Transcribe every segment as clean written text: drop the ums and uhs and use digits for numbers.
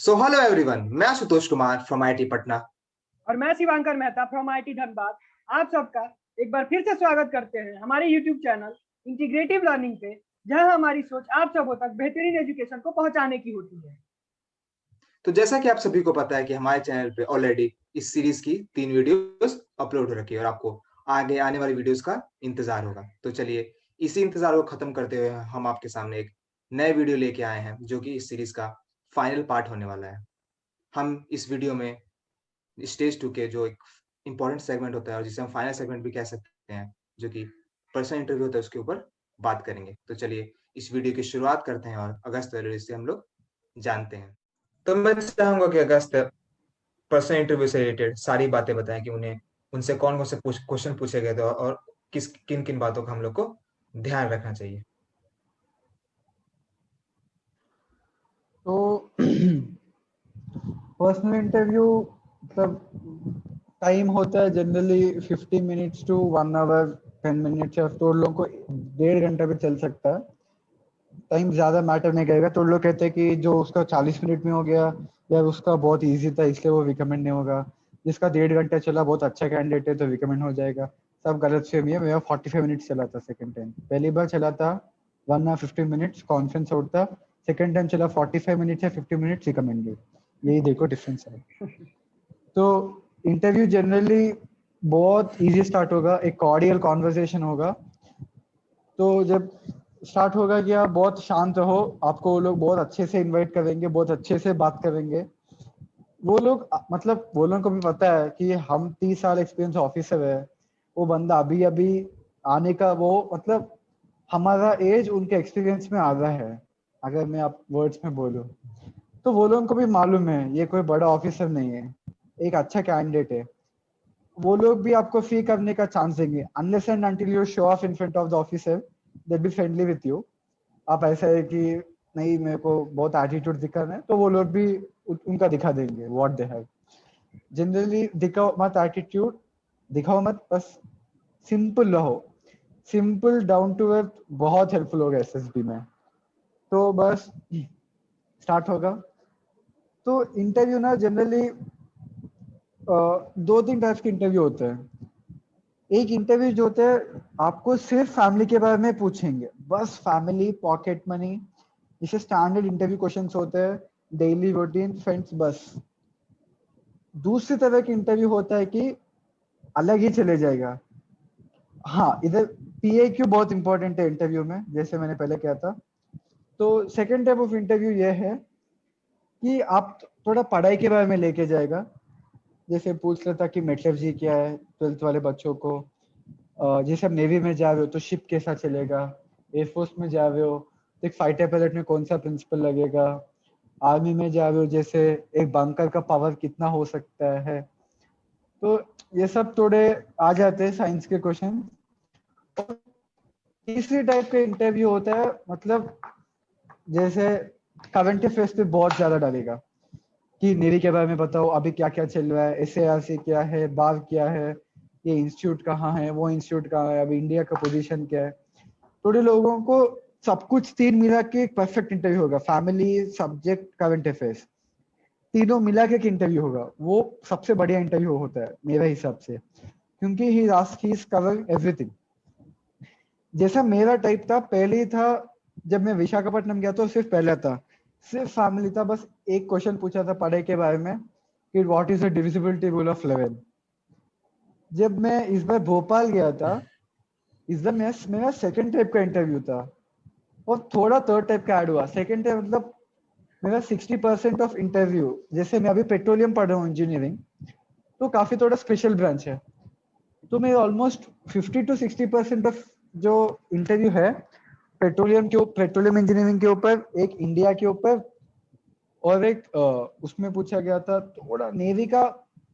So hello everyone, मैं Ashutosh Kumar from IIT Patna. और मैं शिवांकर मेहता फ्रॉम आईआईटी धनबाद। आप सबका एक बार फिर से स्वागत करते हैं हमारे यूट्यूब चैनल इंटीग्रेटिव लर्निंग पे, जहां हमारी सोच आप सबों तक बेहतरीन एजुकेशन को पहुंचाने की होती है। तो जैसा कि आप सभी को पता है कि हमारे चैनल पे ऑलरेडी इस सीरीज की 3 वीडियोस अपलोड हो रखी है और आपको आगे आने वाली वीडियोस का इंतजार होगा। तो चलिए, इसी इंतजार को खत्म करते हुए हम आपके सामने एक नए वीडियो लेके आए हैं जो कि इस सीरीज का फाइनल पार्ट होने वाला है। हम इस वीडियो में स्टेज 2 के जो एक इम्पोर्टेंट सेगमेंट होता है और जिसे हम फाइनल सेगमेंट भी कह सकते हैं, जो कि पर्सनल इंटरव्यू होता है, उसके ऊपर बात करेंगे। तो चलिए इस वीडियो की शुरुआत करते हैं और अगस्त वैल्यू से हम लोग जानते हैं। तो मैं चाहूंगा कि अगस्त पर्सनल इंटरव्यू से रिलेटेड सारी बातें बताएं कि उन्हें उनसे कौन कौन से क्वेश्चन पूछे गए थे और किस किन किन बातों का हम लोग को ध्यान रखना चाहिए। तो पर्सनल इंटरव्यू मतलब टाइम होता है generally 50 minutes to 1 hour 10 minutes, या तो लोगों को 1.5 घंटा भी चल सकता है। टाइम ज़्यादा मैटर नहीं करेगा। तो लोग कहते हैं कि जो उसका 40 मिनट में हो गया या उसका बहुत इजी था इसलिए वो रिकमेंड नहीं होगा, जिसका 1.5 घंटा चला बहुत अच्छा कैंडिडेट है तो रिकमेंड हो जाएगा। सब गलत फहमी है। मेरा 45 मिनट्स चला था सेकंड टाइम। पहली बार चला था 1 आवर 15 मिनट्स कॉन्फ्रेंस आउट था। सेकंड टाइम चला 45 मिनट्स या 50 मिनट्स रिकमेंडेड। यही देखो डिफरेंस है। तो इंटरव्यू जनरली बहुत इजी स्टार्ट होगा, एक कॉर्डियल कॉन्वर्सेशन होगा। तो जब स्टार्ट होगा कि आप बहुत शांत रहो, आपको वो लोग बहुत अच्छे से इनवाइट करेंगे, बहुत अच्छे से बात करेंगे। वो लोग मतलब वो लोगों को भी पता है कि हम 30 साल एक्सपीरियंस ऑफिसर है, वो बंदा अभी अभी आने का, वो मतलब हमारा एज उनके एक्सपीरियंस में आधा है अगर मैं आप वर्ड्स में बोलूं। तो वो लोगों को भी मालूम है ये कोई बड़ा ऑफिसर नहीं है, एक अच्छा कैंडिडेट है। वो लोग भी आपको फी करने का चांस देंगे unless and until you show off in front of the officer, they be friendly with you. आप ऐसा है कि नहीं मेरे को बहुत एटीट्यूड दिखाना है, तो वो लोग भी उनका दिखा देंगे व्हाट दे हैव। जनरली दिखाओ मत एटीट्यूड, दिखाओ मत, बस सिंपल रहो। सिंपल डाउन टू अर्थ बहुत हेल्पफुल होगा एसएसबी में। तो बस स्टार्ट होगा। तो इंटरव्यू ना जनरली 2-3 टाइप्स के इंटरव्यू होते हैं। एक इंटरव्यू जो होता है आपको सिर्फ फैमिली के बारे में पूछेंगे, बस फैमिली, पॉकेट मनी, इसे स्टैंडर्ड इंटरव्यू क्वेश्चंस होते हैं, डेली रूटीन, फ्रेंड्स, बस। दूसरी तरह का इंटरव्यू होता है कि अलग ही चले जाएगा। हाँ, इधर पीएक्यू बहुत इंपॉर्टेंट है इंटरव्यू में, जैसे मैंने पहले कहा था। तो सेकेंड टाइप ऑफ इंटरव्यू ये है कि आप थोड़ा पढ़ाई के बारे में लेके जाएगा। जैसे पूछ रहा था कि मेटलर्जी क्या है 12th वाले बच्चों को। जैसे आप नेवी में जा रहे हो तो शिप कैसा चलेगा, एयरफोर्स में जा रहे हो तो एक फाइटर पायलट में कौन सा प्रिंसिपल लगेगा, आर्मी में जा रहे हो जैसे एक बंकर का पावर कितना हो सकता है। तो ये सब थोड़े आ जाते हैं साइंस के क्वेश्चन। तीसरी टाइप का इंटरव्यू होता है मतलब जैसे करंट अफेयर्स पे बहुत ज्यादा डालेगा कि नेवी के बारे में बताओ, अभी क्या क्या चल रहा है, एसएआरसी क्या है, बाव क्या है, ये इंस्टीट्यूट कहाँ है, वो इंस्टीट्यूट कहाँ है, अभी इंडिया का पोजीशन क्या है। थोड़े लोगों को सब कुछ 3 मिला के एक परफेक्ट इंटरव्यू होगा। फैमिली, सब्जेक्ट, करंट अफेयर्स, तीनों मिला के एक इंटरव्यू होगा। वो सबसे बढ़िया इंटरव्यू होता है मेरे हिसाब से, क्योंकि ही इज कवर एवरीथिंग। जैसा मेरा टाइप था पहले ही था, जब मैं विशाखापट्टनम गया तो सिर्फ पहला था, सिर्फ फैमिली था। बस एक क्वेश्चन पूछा था पढ़ाई के बारे में कि what is the divisibility rule of 11। जब मैं इस बार भोपाल गया था, इस बार मेरा सेकंड टाइप का इंटरव्यू था और थोड़ा थर्ड टाइप का ऐड हुआ। सेकंड टाइप मतलब मेरा 60% ऑफ इंटरव्यू, जैसे मैं अभी पेट्रोलियम पढ़ रहा हूँ इंजीनियरिंग, तो काफी थोड़ा स्पेशल ब्रांच है। तो मैं ऑलमोस्ट 50 to 60% ऑफ जो इंटरव्यू है पेट्रोलियम इंजीनियरिंग के ऊपर, एक इंडिया के ऊपर, और एक उसमें पूछा गया था थोड़ा नेवी का।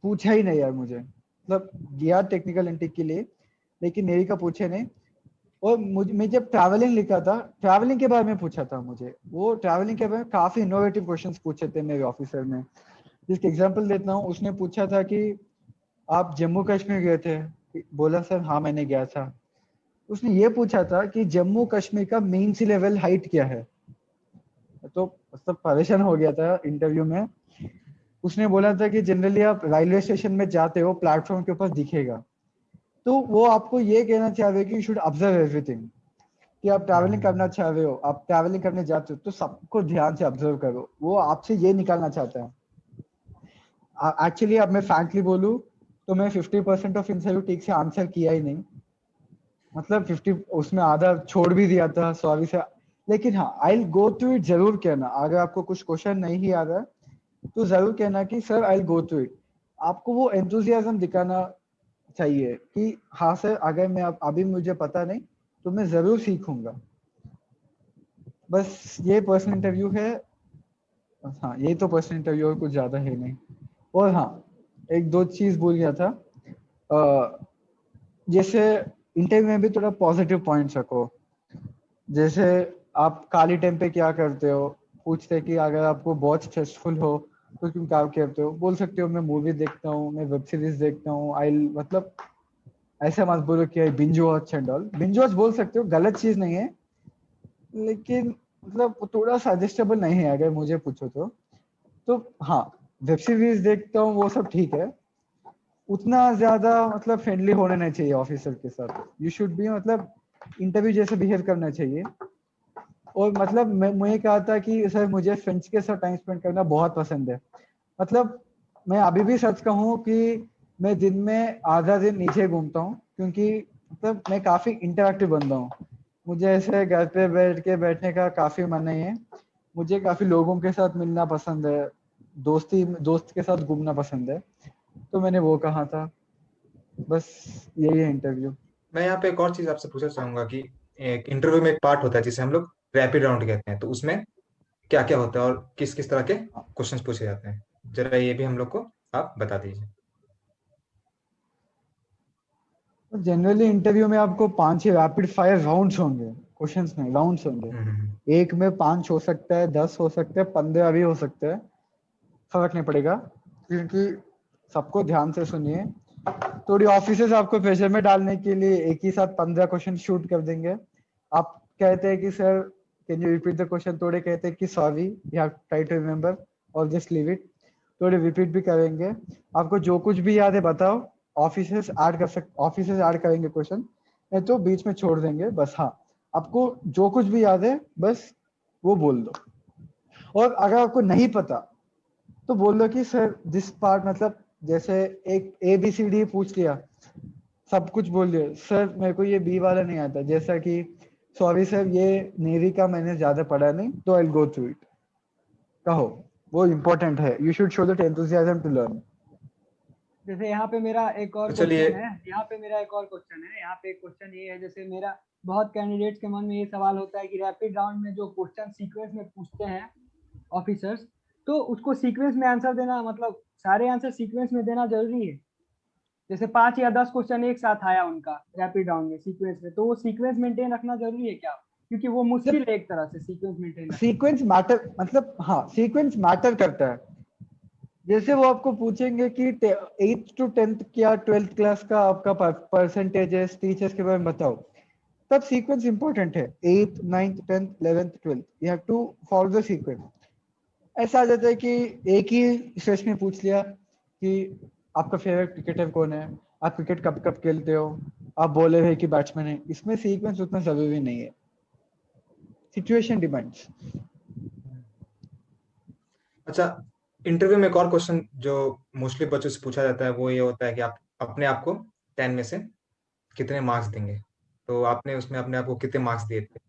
पूछा ही नहीं यार मुझे, मतलब गया टेक्निकल इंटेक के लिए लेकिन नेवी का पूछे नहीं। और मैं जब ट्रैवलिंग लिखा था, ट्रैवलिंग के बारे में पूछा था मुझे। वो ट्रैवलिंग के बारे में काफी इनोवेटिव क्वेश्चंस पूछे थे मेरे ऑफिसर ने। जिसके एग्जांपल देता हूँ, उसने पूछा था कि आप जम्मू कश्मीर गए थे? बोला सर हाँ मैंने गया था। उसने ये पूछा था कि जम्मू कश्मीर का मीन सी लेवल हाइट क्या है। तो सब परेशान हो गया था इंटरव्यू में उसने बोला था कि जनरली आप रेलवे स्टेशन में जाते हो, प्लेटफॉर्म के ऊपर दिखेगा, तो वो आपको ये कहना चाह रहे कि यू शुड ऑब्जर्व एवरीथिंग, कि आप ट्रैवलिंग करना चाह रहे हो, आप ट्रैवलिंग करने जाते हो तो सबको ध्यान से ऑब्जर्व करो, वो आपसे ये निकालना चाहता है। एक्चुअली अब मैं फ्रैंकली बोलूं तो मैं 50% ऑफ इंटरव्यू ठीक से आंसर किया ही नहीं, मतलब 50 उसमें आधा छोड़ भी दिया था सॉरी से। लेकिन हाँ, आई गो टू इट जरूर कहना, अगर आपको कुछ क्वेश्चन नहीं आ रहा है तो जरूर कहना कि sir I go to it. आपको वो एंथुजियाज्म दिखाना चाहिए कि हाँ सर, अगर मैं अभी मुझे पता नहीं तो मैं जरूर सीखूंगा। बस ये पर्सनल इंटरव्यू है। हाँ, ये तो पर्सनल इंटरव्यू और कुछ ज्यादा है नहीं। और हाँ, एक दो चीज भूल गया था, जैसे इंटरव्यू में भी थोड़ा पॉजिटिव पॉइंट्स रखो। जैसे आप खाली टाइम पे क्या करते हो, पूछते हैं कि अगर आपको बहुत स्ट्रेसफुल हो तो तुम क्या करते हो, बोल सकते हो मैं मूवी देखता हूँ, मैं वेब सीरीज देखता हूँ, आई मतलब ऐसे मत बोलो कि I binge watch and all. Binge watch बोल सकते हो, गलत चीज नहीं है, लेकिन मतलब वो थोड़ा सजेस्टेबल नहीं है अगर मुझे पूछो तो हाँ, वेब सीरीज देखता हूँ वो सब ठीक है, उतना ज्यादा मतलब फ्रेंडली होना नहीं चाहिए ऑफिसर के साथ। यू शुड बी मतलब इंटरव्यू जैसे बिहेव करना चाहिए। और मतलब मुझे कहा था कि सर मुझे फ्रेंड्स के साथ टाइम स्पेंड करना बहुत पसंद है। मतलब मैं अभी भी सच कहूँ कि मैं दिन में आधा दिन नीचे घूमता हूँ, क्योंकि मतलब मैं काफी इंटरेक्टिव बंदा हूँ। मुझे ऐसे घर पे बैठ के बैठने का काफी मन नहीं है, मुझे काफी लोगों के साथ मिलना पसंद है, दोस्त के साथ घूमना पसंद है। तो मैंने वो कहा था, बस यही है इंटरव्यू। मैं यहाँ पे एक और चीज आपसे पूछना चाहूंगा कि एक इंटरव्यू में एक पार्ट होता है जिसे हम लोग रैपिड राउंड कहते हैं, तो उसमें क्या क्या होता है और किस किस तरह के क्वेश्चंस पूछे जाते हैं, जरा ये भी हम लोग को आप बता दीजिए। जनरली इंटरव्यू में आपको 5 छह रैपिड फायर राउंड्स होंगे, क्वेश्चंस नहीं राउंड्स होंगे। हम्म। एक में 5 हो सकता है, 10 हो सकते हैं, 15 भी हो सकते हैं, फर्क नहीं पड़ेगा, क्योंकि सबको ध्यान से सुनिए। थोड़ी ऑफिसर्स आपको प्रेशर में डालने के लिए एक ही साथ 15 क्वेश्चन शूट कर देंगे। आप कहते हैं कि sir can you repeat the question, थोड़े कहते हैं कि sorry you have try to remember और जस्ट लीव इट, थोड़े रिपीट भी करेंगे। आपको जो कुछ भी याद है बताओ, ऑफिसर्स ऐड करेंगे क्वेश्चन, नहीं तो बीच में छोड़ देंगे। बस हाँ, आपको जो कुछ भी याद है बस वो बोल दो। और अगर आपको नहीं पता तो बोल दो कि सर दिस पार्ट, मतलब जैसे एक ABCD पूछ लिया, सब कुछ बोल दिया, सर मेरे को ये बी वाला नहीं आता, जैसा कि सॉरी सर ये नेवी का मैंने ज्यादा पढ़ा नहीं, तो आई गो थ्रू इट, कहो। वो इम्पोर्टेंट है, you should show that enthusiasm to learn. जैसे यहाँ पे मेरा एक और तो चलिए। क्वेश्चन है, यहाँ पे एक क्वेश्चन ये है, जैसे मेरा बहुत कैंडिडेट्स के मन में ये सवाल होता है कि रैपिड राउंड में जो क्वेश्चन सीक्वेंस में पूछते हैं ऑफिसर्स, तो उसको सीक्वेंस में आंसर देना, मतलब सारे आंसर सीक्वेंस में देना जरूरी है। जैसे 5 या 10 क्वेश्चन एक साथ आया उनका रैपिड राउंड में सीक्वेंस में, तो वो सीक्वेंस मेंटेन रखना जरूरी है क्या? क्योंकि वो मुश्किल है एक तरह से सीक्वेंस मेंटेन रखना। सीक्वेंस मैटर, मतलब हाँ सीक्वेंस मैटर करता है। जैसे वो आपको पूछेंगे कि 8th to 10th क्या 12th क्लास का आपका परसेंटेजेस टीचर्स के बारे में बताओ, तब सीक्वेंस इंपॉर्टेंट है। 8th 9th 10th 11th 12th you have to follow the sequence. ऐसा आ जाता है कि एक ही सेशन में पूछ लिया कि आपका फेवरेट क्रिकेटर कौन है, आप क्रिकेट कब कब खेलते हो, आप बॉलर है कि बैट्समैन है, इसमें सीक्वेंस उतना जरूरी नहीं है, सिचुएशन डिपेंड्स। अच्छा, इंटरव्यू में एक और क्वेश्चन जो मोस्टली बच्चों से पूछा जाता है वो ये होता है कि आप अपने आप को 10 में से कितने मार्क्स देंगे, तो आपने उसमें अपने आप को कितने मार्क्स दिए थे?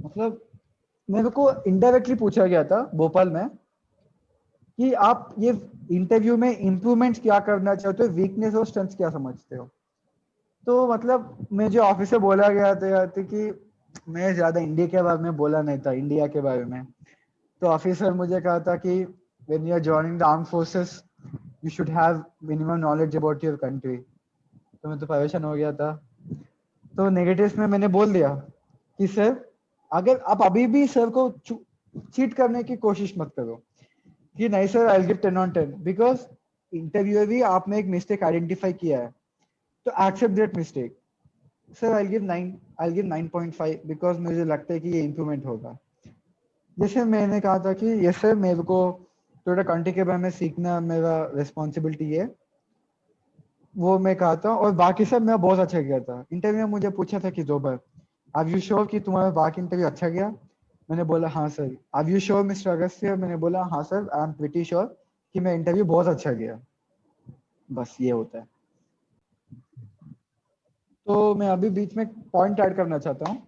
मतलब मेरे को इनडायरेक्टली पूछा गया था भोपाल में कि आप ये इंटरव्यू में इम्प्रूवमेंट क्या करना चाहते हो, वीकनेस और स्ट्रेंथ क्या समझते हो। तो मतलब मुझे ऑफिस से बोला गया था कि मैं ज्यादा इंडिया के बारे में बोला नहीं था, इंडिया के बारे में। तो ऑफिसर मुझे कहा था कि when you are joining the arm forces you should have minimum knowledge about your country. तो मैं तो परेशान हो गया था। तो नेगेटिव्स में मैंने बोल दिया कि सर अगर आप अभी भी सर को चीट करने की कोशिश मत करो, कि नहीं sir I give 10 on 10, because interview भी आपने एक मिस्टेक आइडेंटिफाई किया है, तो except that mistake. Sir I give 9, I give 9.5 because मुझे लगता है कि ये इंप्रूवमेंट होगा। जैसे मैंने कहा था कि ये सर मेरे को थोड़ा कंटेंट के बारे में सीखना मेरा रिस्पॉन्सिबिलिटी है, वो मैं कहा था। और बाकी सब मैं बहुत अच्छा किया था। इंटरव्यू में मुझे पूछा था कि 2 बार, आर यू श्योर कि तुम्हारा बाकी इंटरव्यू अच्छा गया? मैंने बोला हाँ sir. Are you sure mister Agastya? मैंने बोला हाँ sir, I am pretty sure कि मैं इंटरव्यू बहुत अच्छा गया। बस ये होता है। तो मैं अभी बीच में पॉइंट ऐड करना चाहता हूँ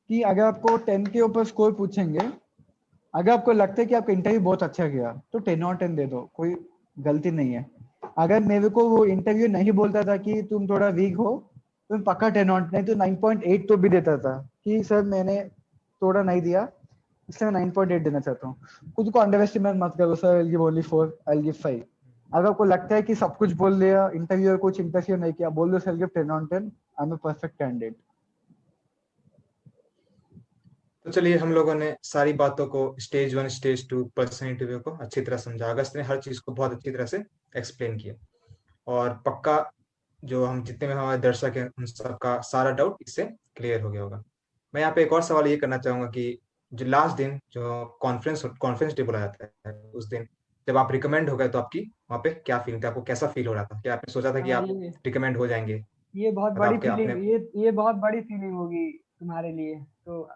कि अगर आपको 10 के ऊपर स्कोर पूछेंगे, अगर आपको लगता है कि आपका इंटरव्यू बहुत अच्छा गया तो 10/10 दे दो, कोई गलती नहीं है। अगर मेरे को वो इंटरव्यू नहीं बोलता था कि तुम थोड़ा वीक हो तो मैं पक्का 10/10 नहीं तो 9.8 तो भी देता था कि सर मैंने थोड़ा नहीं दिया, इसलिए मैं 9.8 देना चाहता हूँ। खुद को अंडर एस्टिमेट मत करो sir, I will give only 4, I will give 5। अगर आपको लगता है कि सब कुछ बोल दिया, इंटरव्यूअर कुछ इंटरव्यू नहीं किया, बोल दो sir, give 10/10, I am a perfect candidate. तो चलिए, हम लोगों ने सारी बातों को स्टेज 1 स्टेज 2 पर्सनल इंटरव्यू को अच्छी तरह समझा। अगस्त ने हर चीज को बहुत अच्छी तरह से एक्सप्लेन किया, और पक्का जो हम जितने में हमारे दर्शक हैं उन सबका सारा डाउट इससे क्लियर हो गया होगा। मैं यहाँ पे एक और सवाल ये करना चाहूंगा कि जो लास्ट दिन जो कॉन्फ्रेंस डे बोला जाता है, उस दिन जब आप रिकमेंड हो गए तो आपकी वहाँ पे क्या फीलिंग थी? आपको कैसा फील हो रहा था? क्या आपने सोचा था कि हाँ, आप रिकमेंड हो जाएंगे? ये बहुत मतलब बड़ी आपके फीलिंग, अपने ये बहुत बड़ी फीलिंग होगी तुम्हारे लिए। तो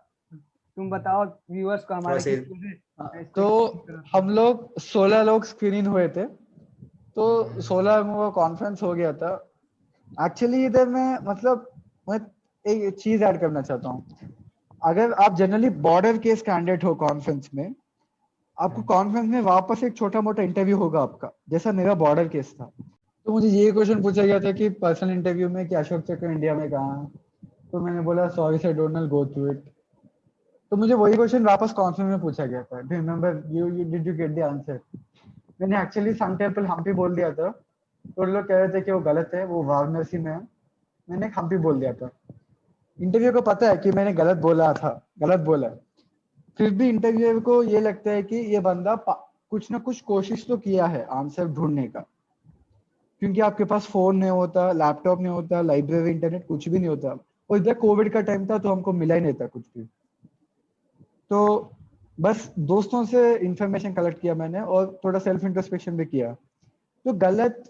तुम बताओ व्यूअर्स को थोड़ा हमारे से किस तरह तो इसको हम लोग 16 लोग स्क्रीनिंग हुए थे, तो 16 लोगों का कॉन्फ्रेंस हो गया था। एक्चुअली इधर मैं एक चीज ऐड करना चाहता हूँ। अगर आप जनरली बॉर्डर केस कैंडिडेट हो कॉन्फ्रेंस में, आपको कॉन्फ्रेंस में वापस एक छोटा मोटा इंटरव्यू होगा आपका, जैसा मेरा बॉर्डर केस था। तो मुझे ये क्वेश्चन पूछा गया था कि पर्सनल इंटरव्यू में कि अशोक चक्र इंडिया में कहाँ है? तो मैंने बोला sorry sir, don't not go through it. तो मुझे वही क्वेश्चन वापस कॉन्फ्रेंस में पूछा गया था, do remember, you did you get the answer? मैंने एक्चुअली सन टेम्पल हम्पी बोल दिया था, तो लोग कह रहे थे कि वो गलत है, वो वाराणसी में है। मैंने हम्पी बोल दिया था। इंटरव्यू को पता है कि मैंने गलत बोला था, गलत बोला है। फिर भी इंटरव्यूअर को ये लगता है कि ये बंदा कुछ ना कुछ कोशिश तो किया है आंसर ढूंढने का, क्योंकि आपके पास फोन नहीं होता, लैपटॉप नहीं होता, लाइब्रेरी, इंटरनेट कुछ भी नहीं होता। और इधर कोविड का टाइम था तो हमको मिला ही नहीं था कुछ भी। तो बस दोस्तों से इंफॉर्मेशन कलेक्ट किया मैंने, और थोड़ा सेल्फ इंट्रोस्पेक्शन भी किया। तो गलत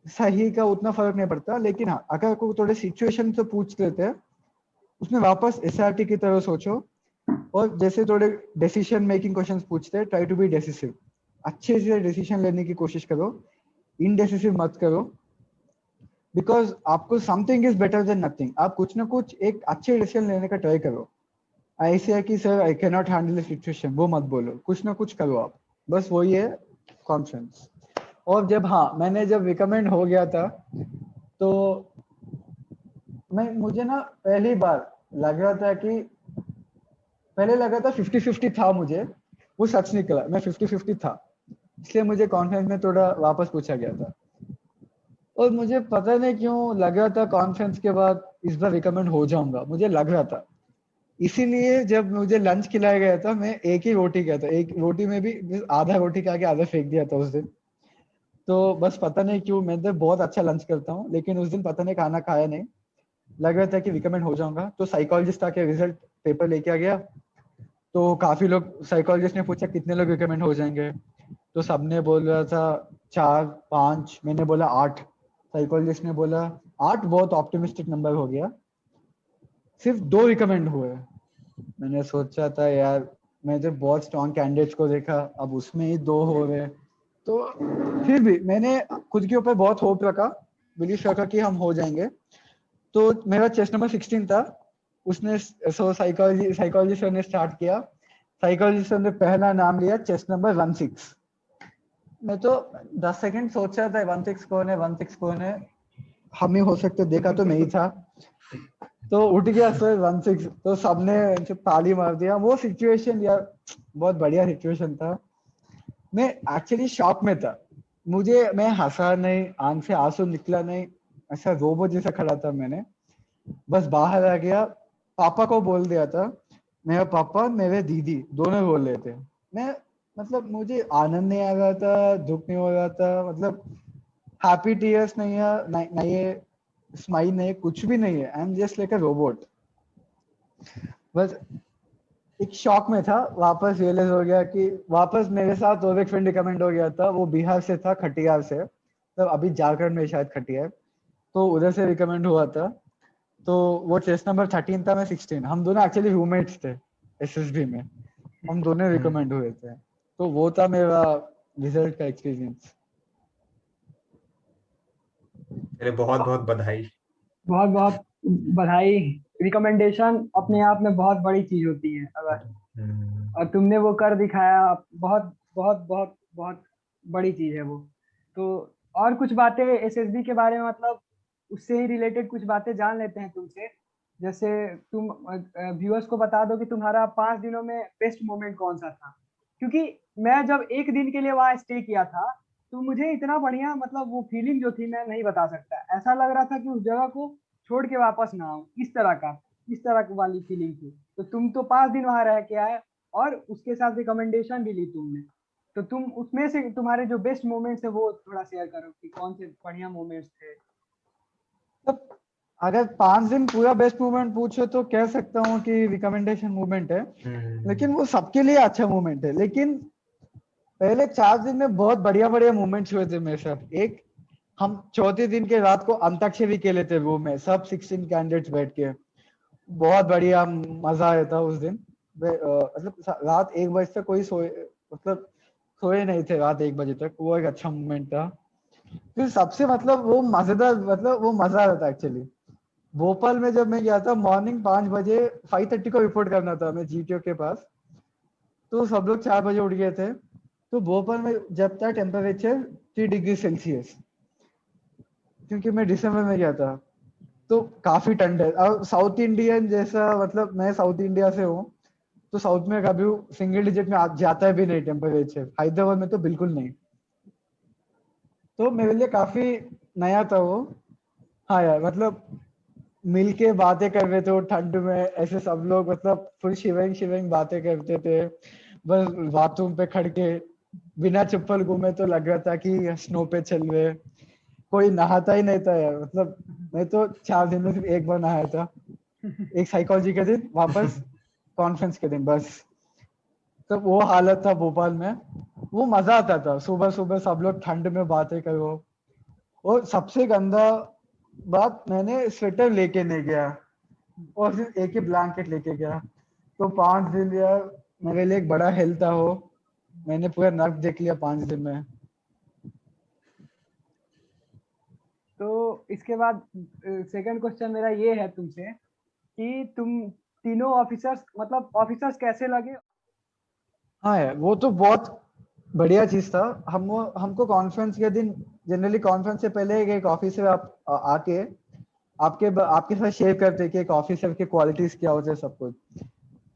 सही का उतना फर्क नहीं पड़ता, लेकिन हाँ, अगर कोई थोड़े सिचुएशन से पूछ लेते हैं, उसमें वापस एसआरटी की तरह सोचो। और जैसे थोड़े डिसीजन मेकिंग क्वेश्चंस पूछते हैं, ट्राई टू बी डिसिसिव, अच्छे से डिसीजन लेने की कोशिश करो, इनडेसिसिव मत करो। बिकॉज आपको something is better than nothing. आप कुछ ना कुछ एक अच्छे डिसीजन लेने का ट्राई करो। ऐसे है कि sir I can not handle the situation, वो मत बोलो, कुछ ना कुछ करो आप। बस वही है कॉन्फिडेंस। और जब मैंने जब रिकमेंड हो गया था, तो मुझे ना पहली बार लग रहा था कि, पहले लगा था 50-50 था मुझे, वो सच निकला, मैं 50-50 था। इसलिए मुझे कॉन्फ्रेंस में थोड़ा वापस पूछा गया था। और मुझे पता नहीं क्यों लग रहा था कॉन्फ्रेंस के बाद इस बार रिकमेंड हो जाऊंगा, मुझे लग रहा था। इसीलिए जब मुझे लंच खिलाया गया था, मैं एक ही रोटी गया था, एक रोटी में भी आधा रोटी खा के आधा फेंक दिया था उस दिन। तो बस पता नहीं क्यों, मैं तो बहुत अच्छा लंच करता हूँ, लेकिन उस दिन पता नहीं खाना खाया नहीं, लग रहा था कि रिकमेंड हो जाऊंगा। तो साइकोलॉजिस्ट आके रिजल्ट पेपर लेके आ गया। तो काफी लोग, साइकोलॉजिस्ट ने पूछा कितने लोग रिकमेंड हो जाएंगे, तो सबने बोल रहा था 4-5, मैंने बोला 8। साइकोलॉजिस्ट ने बोला 8 बहुत ऑप्टिमिस्टिक नंबर हो गया, सिर्फ 2 रिकमेंड हुए। मैंने सोचा था यार, मैं जब बहुत स्ट्रॉन्ग कैंडिडेट्स को देखा, अब उसमें ही 2 हो रहे। तो फिर भी मैंने खुद के ऊपर बहुत होप रखा, बिलीव रखा कि हम हो जाएंगे। तो मेरा चेस्ट नंबर 16 था। उसने साइकोलॉजी सर ने स्टार्ट किया। साइकोलॉजी सर ने पहला नाम लिया, चेस्ट नंबर 16। मैं तो 10 सेकंड सोच रहा था 16 कौन है, 16 कौन है, हम ही हो सकते, देखा तो मैं ही था। तो उठ गया सर 16, तो सबने ताली मार दिया। वो सिचुएशन यार बहुत बढ़िया सिचुएशन था। मैं एक्चुअली शॉक में था, मैं हंसा नहीं, आंख से आंसू निकला नहीं, ऐसा रोबोट जैसा खड़ा था। मैंने बस बाहर आ गया, पापा को बोल दिया था। मेरा पापा मेरे दीदी दोनों बोल रहे थे। मैं मुझे आनंद नहीं आ रहा था, दुख नहीं हो रहा था, हैप्पी टीयर्स नहीं है, नहीं है स्माइल, नहीं, कुछ भी नहीं है। I am just like a robot. बस एक शॉक में था, वापस रियलाइज हो गया कि वापस मेरे साथ और एक फ्रेंड रिकमेंड हो गया था, वो बिहार से था, खटियार से, तो अभी झारखंड में शायद खटियार, तो उधर से रिकमेंड हुआ था। तो वो टेस्ट नंबर 13 था, मैं 16, हम दोनों एक्चुअली रूममेट्स थे एसएसबी में, हम दोनों रिकमेंड हुए थे। तो वो था मेरा रिजल्ट का एक्सपीरियंस। मेरे बहुत बहुत बधाई। बहुत बहुत बधाई। रिकमेंडेशन अपने आप में बहुत बड़ी चीज होती है, अगर हम्म, और तुमने वो कर दिखाया, बहुत बहुत बहुत बहुत बड़ी चीज है वो। तो और कुछ बातें एसएसबी के बारे में, मतलब उससे ही रिलेटेड कुछ बातें जान लेते हैं तुमसे। जैसे तुम व्यूअर्स को बता दो कि तुम्हारा 5 दिनों में बेस्ट मोमेंट कौन सा था, क्योंकि मैं जब एक दिन के लिए वहाँ स्टे किया था तो मुझे इतना बढ़िया, मतलब वो फीलिंग जो थी मैं नहीं बता सकता। ऐसा लग रहा था कि उस जगह को छोड़ के वापस ना आऊं, इस तरह की वाली फीलिंग थी। तो तुम तो 5 दिन वहां रह के आए और उसके साथ रिकमेंडेशन भी ली तुमने, तो तुम उसमें से तुम्हारे जो बेस्ट मोमेंट्स है वो थोड़ा शेयर करो कि कौन से बढ़िया मोमेंट्स थे। मतलब अगर 5 दिन पूरा बेस्ट मूवमेंट पूछो तो कह सकता हूँ कि रिकमेंडेशन मूवमेंट है, लेकिन वो सबके लिए अच्छा मूवमेंट है। लेकिन पहले 4 दिन में बहुत बढ़िया बढ़िया मूवमेंट्स हुए थे मेरे साथ। एक, हम चौथे दिन के रात को अंताक्षरी खेले थे रूम में, सब 16 कैंडिडेट्स बैठ के, बहुत बढ़िया मजा आया था उस दिन। मतलब रात 1 बजे तक कोई सोए, मतलब सोए नहीं थे रात 1 बजे तक, वो एक अच्छा मूवमेंट था। फिर सबसे मतलब वो मजेदार, मतलब वो मजा आया था एक्चुअली। भोपाल में जब मैं गया था मॉर्निंग 5 बजे, 5:30 को रिपोर्ट करना था मैं जीटीओ के पास, तो सब लोग 4 बजे उठ गए थे। तो भोपाल में जब था टेम्परेचर 3 डिग्री सेल्सियस, क्योंकि मैं दिसंबर में गया था, तो काफी ठंड है। और साउथ इंडियन जैसा, मतलब मैं साउथ इंडिया से हूँ, तो साउथ में कभी सिंगल डिजिट में जाता है भी नहीं टेम्परेचर, हैदराबाद में तो बिल्कुल नहीं। तो मेरे लिए काफी नया था वो। हाँ यार, मतलब मिल के बातें कर रहे थे वो ठंड में, ऐसे सब लोग, मतलब फुल शिवरिंग शिवरिंग बातें करते थे, बस बाथरूम पे खड़ के बिना चप्पल घूमे, तो लग रहा था कि स्नो पे चल रहे। कोई नहाता ही नहीं था यार, मतलब मैं तो 4 दिन में सिर्फ एक बार नहाया था, एक साइकोलॉजी के दिन, वापस कॉन्फ्रेंस के दिन, बस। तो वो हालत था भोपाल में। वो मजा आता था, सुबह सुबह सब लोग ठंड में बातें करो। और सबसे गंदा बात, मैंने स्वेटर लेके नहीं गया और सिर्फ एक ही ब्लैंकेट लेके गया। तो 5 दिन यार मेरे लिए एक बड़ा हेल्थ था वो, मैंने पूरा नर्क देख लिया 5 दिन में। तो इसके बाद सेकंड क्वेश्चन मेरा ये है तुमसे कि तुम तीनों ऑफिसर्स, मतलब ऑफिसर्स कैसे लगे। हाँ यार, वो तो बहुत बढ़िया चीज था। हम हमको कॉन्फ्रेंस के दिन, जनरली कॉन्फ्रेंस से पहले एक ऑफिसर आप आके आपके साथ शेयर करते कि एक ऑफिसर की क्वालिटीज क्या होते हैं, सब कुछ।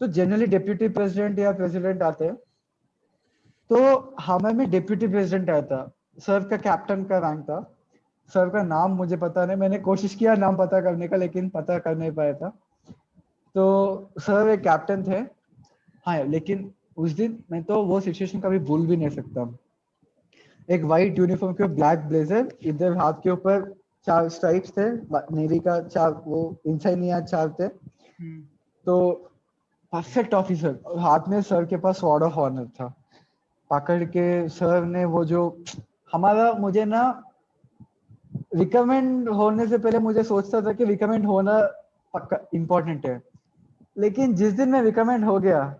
तो जनरली डिप्यूटी प्रेसिडेंट या प्रेसिडेंट आते हैं, तो हमें में डिप्यूटी प्रेसिडेंट आया था, सर का कैप्टन का रैंक था। सर का नाम मुझे पता नहीं, मैंने कोशिश किया नाम पता करने का, लेकिन पता कर नहीं पाया था। तो सर एक कैप्टन थे। हाँ यार, लेकिन उस दिन मैं तो वो सिचुएशन कभी भूल भी नहीं सकता। एक वाइट यूनिफॉर्म के ब्लैक ब्लेजर, इधर हाथ के ऊपर 4 स्ट्राइप्स थे, नेवी का 4 वो इंसाइनिया 4 थे। हम्म। तो परफेक्ट ऑफिसर, हाथ में सर के पास स्वॉर्ड ऑफ ऑनर था, पकड़ के सर ने वो जो हमारा, मुझे ना रिकमेंड होने से पहले मुझे सोचता था कि रिकमेंड होना पक्का इम्पोर्टेंट है, लेकिन जिस दिन मैं रिकमेंड हो गया,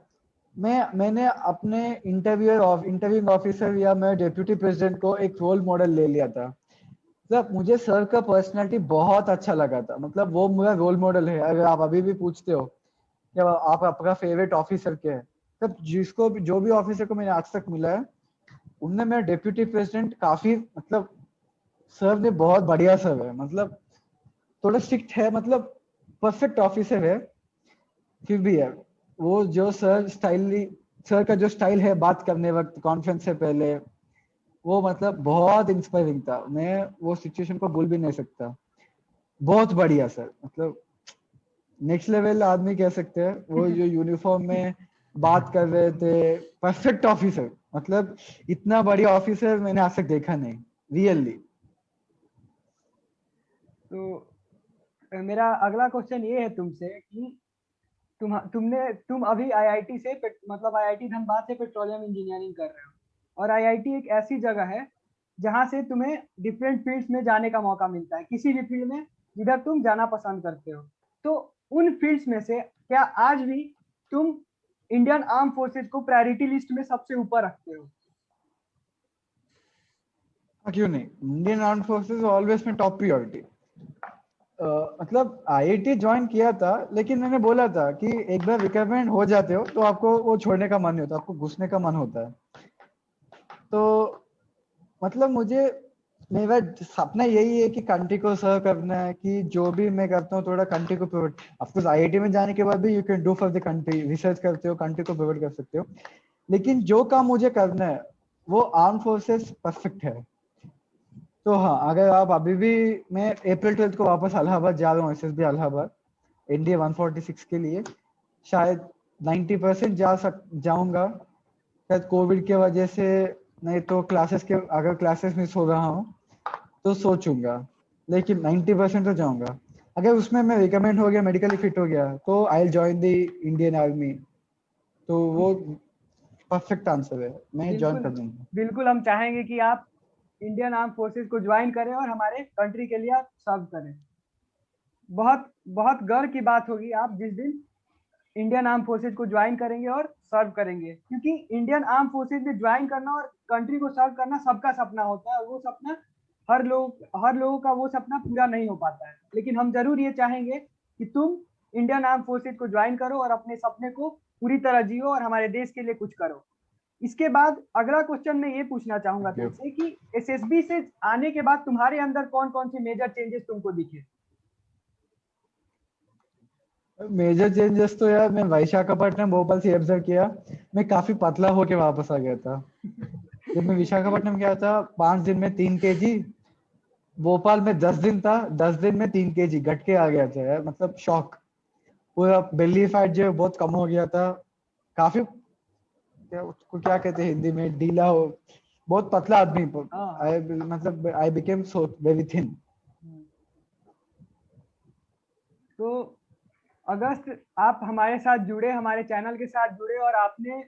मैंने अपने इंटरव्यूइंग ऑफिसर या मैं डिप्यूटी प्रेसिडेंट को एक रोल मॉडल ले लिया था। मतलब मुझे सर का पर्सनालिटी बहुत अच्छा लगा था, मतलब वो मेरा रोल मॉडल है। अगर आप अभी भी पूछते हो कि आप आपका फेवरेट ऑफिसर क्या है, तब जिसको भी, जो भी ऑफिसर को मैंने आज तक मिला है, उनमें मेरा डिप्यूटी प्रेसिडेंट काफी, मतलब सर ने बहुत बढ़िया सर है, मतलब थोड़ा स्ट्रिक्ट है, मतलब परफेक्ट ऑफिसर है। फिर भी यार, वो जो सर का जो स्टाइल है बात करने वक्त कॉन्फ्रेंस से पहले, वो मतलब बहुत इंस्पायरिंग था। मैं वो सिचुएशन को भूल भी नहीं सकता। बहुत बढ़िया सर, मतलब नेक्स्ट लेवल आदमी कह सकते हैं। वो जो यूनिफॉर्म में बात कर रहे थे, परफेक्ट ऑफिसर, मतलब इतना बढ़िया ऑफिसर मैंने आज तक देखा नहीं, रियली। तो मेरा अगला क्वेश्चन ये है तुमसे कि तुम अभी आईआईटी से मतलब आईआईटी धनबाद से पेट्रोलियम इंजीनियरिंग कर रहे हो, और आईआईटी एक ऐसी जगह है जहाँ से तुम्हें डिफरेंट फील्ड्स में जाने का मौका मिलता है, किसी भी फील्ड में जिधर तुम जाना पसंद करते हो। तो उन फील्ड्स में से क्या आज भी तुम इंडियन आर्म फोर्सेज को प्रायोरिटी लिस्ट में सबसे ऊपर रखते हो? क्यों नहीं, इंडियन आर्म फोर्सेस ऑलवेज में टॉप प्रायोरिटी। मतलब आईआईटी ज्वाइन किया था, लेकिन मैंने बोला था कि एक बार रिक्वायरमेंट हो जाते हो तो आपको वो छोड़ने का मन नहीं होता, आपको घुसने का मन होता है। तो मतलब मेरा सपना यही है कि कंट्री को सर्व करना है, कि जो भी मैं करता हूँ थोड़ा कंट्री को प्रोवाइड। ऑफ कोर्स आईआईटी में जाने के बाद भी you can do for the country, research करते हो, कंट्री को प्रोवाइड कर सकते हो, लेकिन जो काम मुझे करना है वो आर्म फोर्सेस परफेक्ट है। तो हाँ, अगर आप अभी भी, मैं अप्रैल 12 को वापस इलाहाबाद जा रहा हूँ, एसएसबी इलाहाबाद इंडिया 146 के लिए। शायद 90% जाऊंगा, शायद कोविड के वजह से, नहीं तो अगर क्लासेस मिस हो रहा हूँ तो सोचूंगा, लेकिन 90% तो जाऊंगा। अगर उसमें मैं रिकमेंड हो गया, मेडिकली फिट हो गया, तो I will join the Indian army. तो वो परफेक्ट आंसर है, मैं ज्वाइन कर दूंगा। बिल्कुल हम चाहेंगे कि आप इंडियन आर्म फोर्सेस को ज्वाइन करें और हमारे कंट्री के लिए आप सर्व करें। बहुत बहुत गर्व की बात होगी आप जिस दिन इंडियन आर्म फोर्सेज को ज्वाइन करेंगे और सर्व करेंगे, क्योंकि इंडियन आर्म फोर्सेज में ज्वाइन करना और कंट्री को सर्व करना सबका सपना होता है, और वो सपना हर लोगों का वो सपना पूरा नहीं हो पाता है। लेकिन हम जरूर ये चाहेंगे कि तुम इंडियन आर्म फोर्सेज को ज्वाइन करो और अपने सपने को पूरी तरह जियो और हमारे देश के लिए कुछ करो। इसके बाद अगला क्वेश्चन मैं ये पूछना चाहूंगा तुमसे कि एसएसबी से आने के बाद तुम्हारे अंदर कौन कौन से मेजर चेंजेस तुमको दिखे? मेजर चेंजेस तो यार, मैं विशाखापट्टनम भोपाल से ऑब्जर्व किया, मैं काफी पतला होके वापस आ गया था। जब मैं विशाखापट्टनम गया था 5 दिन में 3 kg, भोपाल में 10 दिन था, 10 दिन में 3 kg घट के आ गया था यार। मतलब शॉक, पूरा बेली फैट जो बहुत कम हो गया था, काफी उसको क्या कहते हैं हिंदी में, ढीला हो, बहुत पतला आदमी। मतलब I became so very thin. तो अगस्त आप हमारे साथ जुड़े, हमारे चैनल के साथ जुड़े, और आपने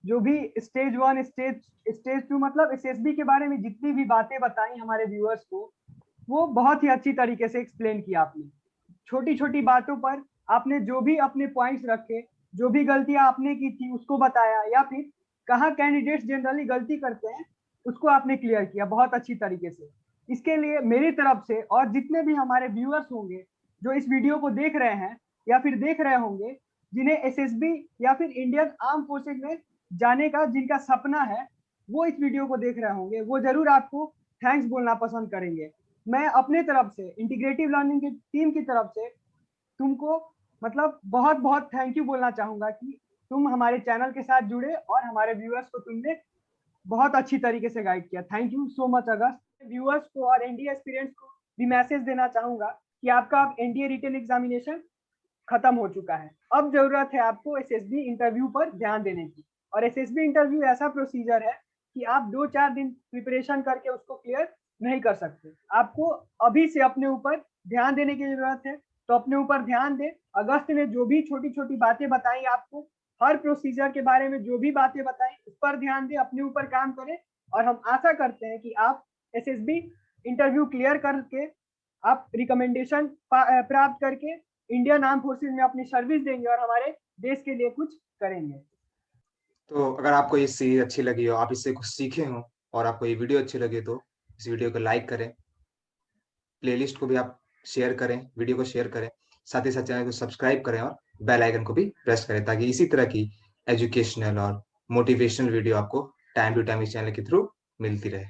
जो भी स्टेज 1 स्टेज 2 मतलब एसएसबी के बारे में जितनी भी बातें बताई हमारे व्यूअर्स को, वो बहुत ही अच्छी तरीके से एक्सप्लेन किया आपने। छोटी छोटी बातों पर आपने जो भी अपने पॉइंट्स रखे, जो भी गलतियां आपने की थी उसको बताया, या फिर कहाँ कैंडिडेट्स जनरली गलती करते हैं उसको आपने क्लियर किया बहुत अच्छी तरीके से। इसके लिए मेरी तरफ से और जितने भी हमारे व्यूअर्स होंगे जो इस वीडियो को देख रहे हैं या फिर देख रहे होंगे, जिन्हें एसएसबी या फिर इंडियन आर्म फोर्सेज में जाने का जिनका सपना है, वो इस वीडियो को देख रहे होंगे, वो जरूर आपको थैंक्स बोलना पसंद करेंगे। मैं अपने तरफ से, इंटीग्रेटिव लर्निंग की टीम की तरफ से तुमको मतलब बहुत बहुत थैंक यू बोलना चाहूंगा कि तुम हमारे चैनल के साथ जुड़े और हमारे व्यूअर्स को तुमने बहुत अच्छी तरीके से गाइड किया। Thank you so much August. Viewers को और एनडीए एस्पिरेंट्स को भी मैसेज देना चाहूंगा कि आपका अब एनडीए रिटन एग्जामिनेशन खत्म हो चुका है। अब जरूरत है आपको एसएसबी इंटरव्यू पर ध्यान देने की, और एसएसबी इंटरव्यू ऐसा प्रोसीजर है कि आप 2-4 दिन प्रिपरेशन करके उसको क्लियर नहीं कर सकते। आपको अभी से अपने ऊपर ध्यान देने की जरूरत है, तो अपने ऊपर ध्यान दें। अगस्त ने जो भी छोटी छोटी बातें बताई आपको, हर प्रोसीजर के बारे में जो भी बातें बताई, उस पर ध्यान दें, अपने ऊपर काम करें, और हम आशा करते हैं कि आप एसएसबी इंटरव्यू क्लियर करके आप रिकमेंडेशन प्राप्त करके इंडियन आर्म फोर्सेज में अपनी सर्विस देंगे और हमारे देश के लिए कुछ करेंगे। तो अगर आपको ये सीरीज अच्छी लगी हो, आप इससे कुछ सीखे हो और आपको ये वीडियो अच्छी लगे, तो इस वीडियो को लाइक करें, प्लेलिस्ट को भी आप शेयर करें, वीडियो को शेयर करें, साथ ही साथ चैनल को सब्सक्राइब करें और बेल आइकन को भी प्रेस करें, ताकि इसी तरह की एजुकेशनल और मोटिवेशनल वीडियो आपको टाइम टू टाइम इस चैनल के थ्रू मिलती रहे।